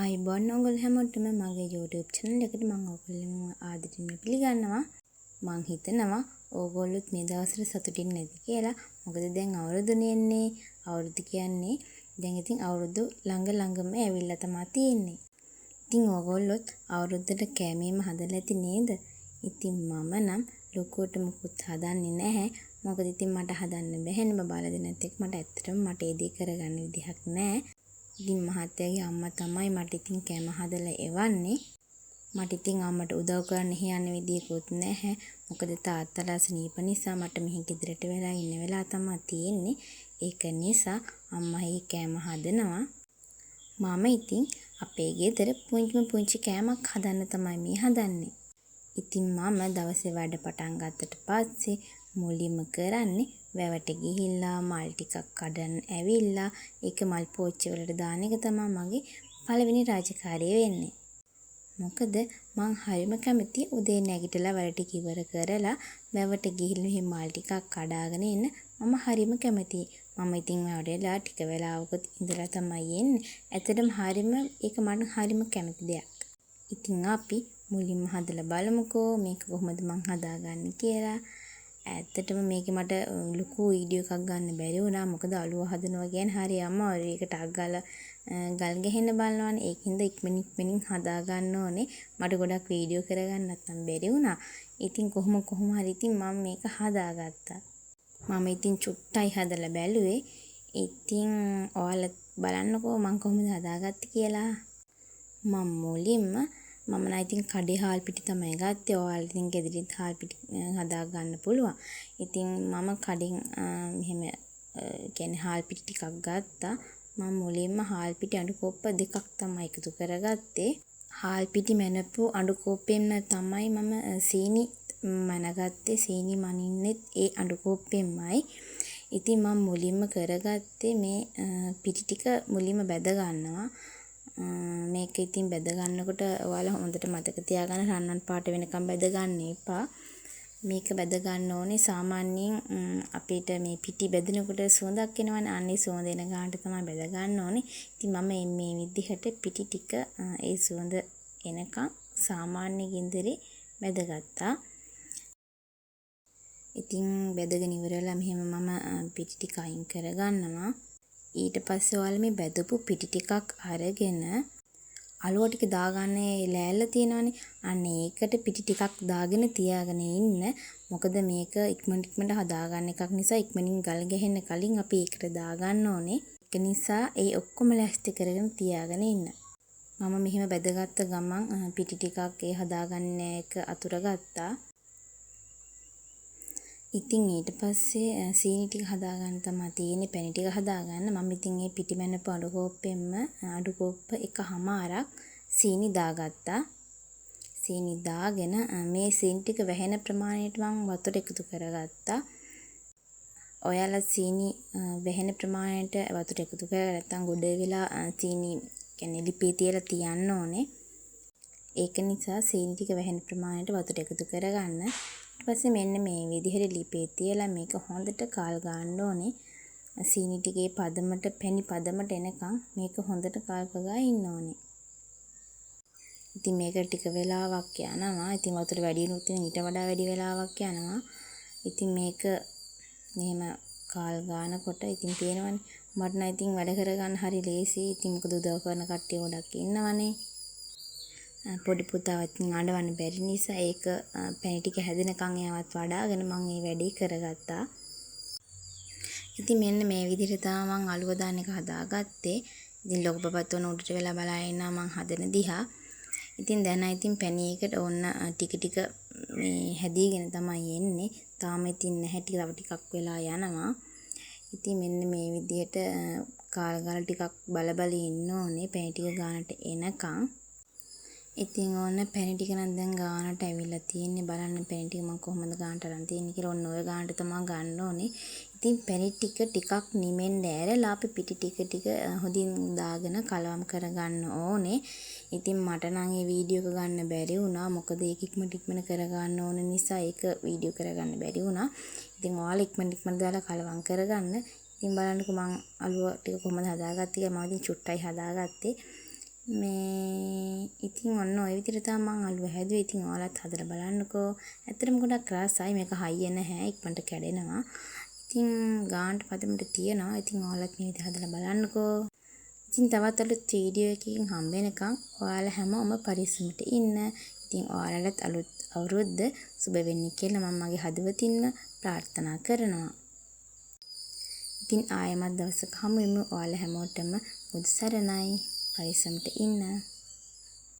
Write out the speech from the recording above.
අයිබෝන් ඔයගොල්ලෝ හැමෝටම මගේ YouTube channel එකට මම ඔයගොල්ලෝ ආදරෙන් පිළිගන්නවා. මං හිතනවා ඕගොල්ලොත් මේ දවස්වල සතුටින් නැති කියලා. මොකද දැන් අවුරුදුනේ එන්නේ. අවුරුදු කියන්නේ දැන් ඉතින් අවුරුදු ළඟම ඇවිල්ලා තමයි තියෙන්නේ. ඉතින් ඕගොල්ලොත් අවුරුද්දට කෑමේම හදලා ඇති නේද? ඉතින් මම නම් ලොකුවට මුකුත් හදන්නේ නැහැ. මොකද ඉතින් මට හදන්න බැහැනේ බබාලා දෙන්නත් එක්ක මට ඇත්තටම මට ඒ දේ කරගන්න විදිහක් නැහැ. ඉතින් මහත්තයාගේ අම්මා තමයි මට ඉතින් කෑම හදලා එවන්නේ. මට ඉතින් අම්මට උදව් කරන්න යන්න විදියකුත් නැහැ. මොකද තාත්තලා සනීප නිසා මට මෙහි ගෙදරට වෙලා ඉන්න වෙලා තමයි තියෙන්නේ. ඒක නිසා අම්මා මේ කෑම හදනවා. මම ඉතින් අපේ ගෙදර පුංචි කෑමක් හදන්න තමයි මේ හදන්නේ. ඉතින් මම දවසේ වැඩ පටන් ගත්තට පස්සේ මුලින්ම කරන්නේ වැවට ගිහිල්ලා මල් ටිකක් කඩන්න ඇවිල්ලා ඒක මල් පෝච්චි වලට දාන එක තමයි මගේ පළවෙනි රාජකාරිය වෙන්නේ. මොකද මං හරිම කැමති උදේ නැගිටලා වැඩ ටික ඉවර කරලා වැවට ගිහිල්ලා මේ මල් ටිකක් කඩාගෙන එන්න මම හරිම කැමතියි. මම ඉතින් වැඩලා ටික වෙලාවකට ඉඳලා තමයි එන්නේ. ඇත්තටම ඒක මට හරිම කැමති දෙයක්. ඉතින් අපි මුලින්ම හදලා බලමුකෝ මේක කොහොමද මං හදාගන්නේ කියලා. ඇත්තටම මේකේ මට ලොකු වීඩියෝ එකක් ගන්න බැරි වුණා. මොකද අලුව හදනවා කියන්නේ හරි අමාරුයි. ඒකට ගල් ගහන්න බලනවානේ. ඒකින්ද ඉක්මනින් හදා ගන්න ඕනේ. මට ගොඩක් වීඩියෝ කරගන්නත් නම් බැරි වුණා. ඉතින් කොහොම හරි ඉතින් මම මේක හදාගත්තා. මම ඉතින් චුට්ටයි හදලා බැලුවේ. ඉතින් ඔයාලා බලන්නකෝ මම කොහොමද හදාගත්තේ කියලා. මම මුලින්ම මම නම් ඉතින් කඩේ හාල් පිටි තමයි ගත්තේ. ඔයාලා ඉතින් ගෙදරින් හාල් පිටි හදා ගන්න පුළුවන්. ඉතින් මම කඩෙන් මෙහෙම කියන්නේ හාල් පිටි ටිකක් ගත්තා. මම මුලින්ම හාල් පිටි අඬු කෝප්ප දෙකක් තමයි එකතු කරගත්තේ. හාල් පිටි මැනපු අඬු කෝප්පෙන් තමයි මම සීනි මනගත්තේ. සීනි මනින්නෙත් ඒ අඬු කෝප්පෙන්මයි. ඉතින් මම මුලින්ම කරගත්තේ මේ පිටි ටික මුලින්ම බැද ගන්නවා. මේක ඉතින් බැද ගන්නකොට ඔයාලා හොඳට මතක තියාගන්න රන්වන් පාට වෙනකම් බැද ගන්න එපා. මේක බැද ගන්න ඕනේ සාමාන්‍යයෙන් අපිට මේ පිටි බැදෙනකොට සුවඳක් එනවනේ. අන්නේ සුවඳ එන ගානට තමයි බැද ගන්න ඕනේ. ඉතින් මම මේ විදිහට පිටි ටික ඒ සුවඳ එනකම් සාමාන්‍ය ගින්දරේ බැදගත්තා. ඉතින් බැදගෙන ඉවරලා මෙහෙම මම පිටි ටික අයින් කරගන්නවා. ඊට පස්සේ ඔයාලා මේ බැදපු පිටි ටිකක් අරගෙන අලුව ටික දාගන්නේ ලෑල්ල තියෙනවනේ. අන්න ඒකට පිටි ටිකක් දාගෙන තියාගෙන ඉන්න. මොකද මේක ඉක්මනට හදාගන්න එකක් නිසා ඉක්මනින් ගල් ගැහෙන්න කලින් අපි ඒකට දාගන්න ඕනේ. ඒක නිසා ඒ ඔක්කොම ලෑස්ති කරගෙන තියාගෙන ඉන්න. මම මෙහෙම බැදගත්ත ගමන් පිටි ටිකක් ඒ හදාගන්න එක අතුර ගත්තා. ඉතින් ඊට පස්සේ සීනි ටික හදාගන්න තමයි තියෙන්නේ. පැණි ටික හදාගන්න. මම ඉතින් මේ පිටිමැනපු අඬු කෝප්පෙන්ම අඬු කෝප්ප එකමාරක් සීනි දාගත්තා. සීනි දාගෙන මේ සීනි ටික වැහෙන ප්‍රමාණයට මම වතුර එකතු කරගත්තා. ඔයාලා සීනි වැහෙන ප්‍රමාණයට වතුර එකතු කරලා නැත්නම් ගොඩ වෙලා සීනි කියන්නේ ලිපේ තියලා තියන්න ඕනේ. ඒක නිසා සීනි ටික වැහෙන ප්‍රමාණයට වතුර එකතු කරගන්න. ඊට පස්සේ මෙන්න මේ විදිහට ලිපේ තියලා මේක හොඳට කාල් ගන්න ඕනේ. සීනි ටිකේ පදමට පැණි පදමට එනකන් මේක හොඳට කාල් ගා ඉන්න ඕනේ. ඉතින් මේක ටික වෙලාවක් යනවා. ඉතින් වතුර වැඩි වුණොත් ඊට වඩා වැඩි වෙලාවක් යනවා. ඉතින් මේක මෙහෙම කාල් ගන්නකොට ඉතින් පේනවනේ මට නම් ඉතින් වැඩ කරගන්න හරි ලේසි. ඉතින් මොකද උදව් කරන කට්ටිය ගොඩක් ඉන්නවනේ. පොඩි පුතාවත් අඬවන්න බැරි නිසා ඒක පැණි ටික හැදෙනකන් එයාවත් වඩාගෙන මම මේ වැඩේ කරගත්තා. ඉතින් මෙන්න මේ විදිහට තමයි මම අලුව දාන්න එක හදාගත්තේ. ඉතින් ලොකු බබත් උන උඩට වෙලා බලා ඉන්නවා මම හදන දිහා. ඉතින් දැන් ඉතින් පැණි එකට ඕන්න ටික මේ හැදීගෙන තමයි එන්නේ. තාම ඉතින් නැහැ තව ටිකක් වෙලා යනවා. ඉතින් මෙන්න මේ විදිහට කාල් ගාලා ටිකක් බල ඉන්න ඕනේ පැණි ටික ගානට එනකන්. ඉතින් ඕන්න පැණි ටික නම් දැන් ගානට ඇවිල්ලා තියෙන්නේ. බලන්න පැණි ටික මම කොහොමද ගානට අරන් තියෙන්නේ කියලා. ඔන්න ඔය ගානට තමයි ගන්න ඕනේ. ඉතින් පැණි ටිකක් නිමෙන්න ඇරලා අපි පිටි ටික හොඳින් දාගෙන කලවම් කරගන්න ඕනේ. ඉතින් මට නම් මේ වීඩියෝ එක ගන්න බැරි වුණා. මොකද ඒක ඉක්මනට කරගන්න ඕන නිසා ඒක වීඩියෝ කරගන්න බැරි වුණා. ඉතින් ඔයාලා ඉක්මනට දාලා කලවම් කරගන්න. ඉතින් බලන්නකෝ මම අලුව ටික කොහොමද හදාගත්තේ කියලා. මම ඉතින් චුට්ටයි හදාගත්තේ. ඉතින් ඔන්න ඔය විදිහට තමයි මම අලුව හැදුවේ. ඉතින් ඔයාලත් හදලා බලන්නකෝ. ඇත්තටම ගොඩක් රසයි. මේක හයිය නැහැ. ඉක්මනට කැඩෙනවා. ඉතින් ගානට පදමට තියෙනවා. ඉතින් ඔයාලත් මේ විදිහට හදලා බලන්නකෝ. ඉතින් තවත් අලුත් වීඩියෝ එකකින් හම්බ වෙනකන් ඔයාලා හැමෝම පරිස්සමට ඉන්න. ඉතින් ඔයාලටත් අලුත් අවුරුද්ද සුබ වෙන්න කියලා මම මගේ හදවතින්ම ප්‍රාර්ථනා කරනවා. ඉතින් ආයෙමත් දවසක හමු වෙමු. ඔයාලා හැමෝටම බුදු සරණයි. පරිස්සමට ඉන්න.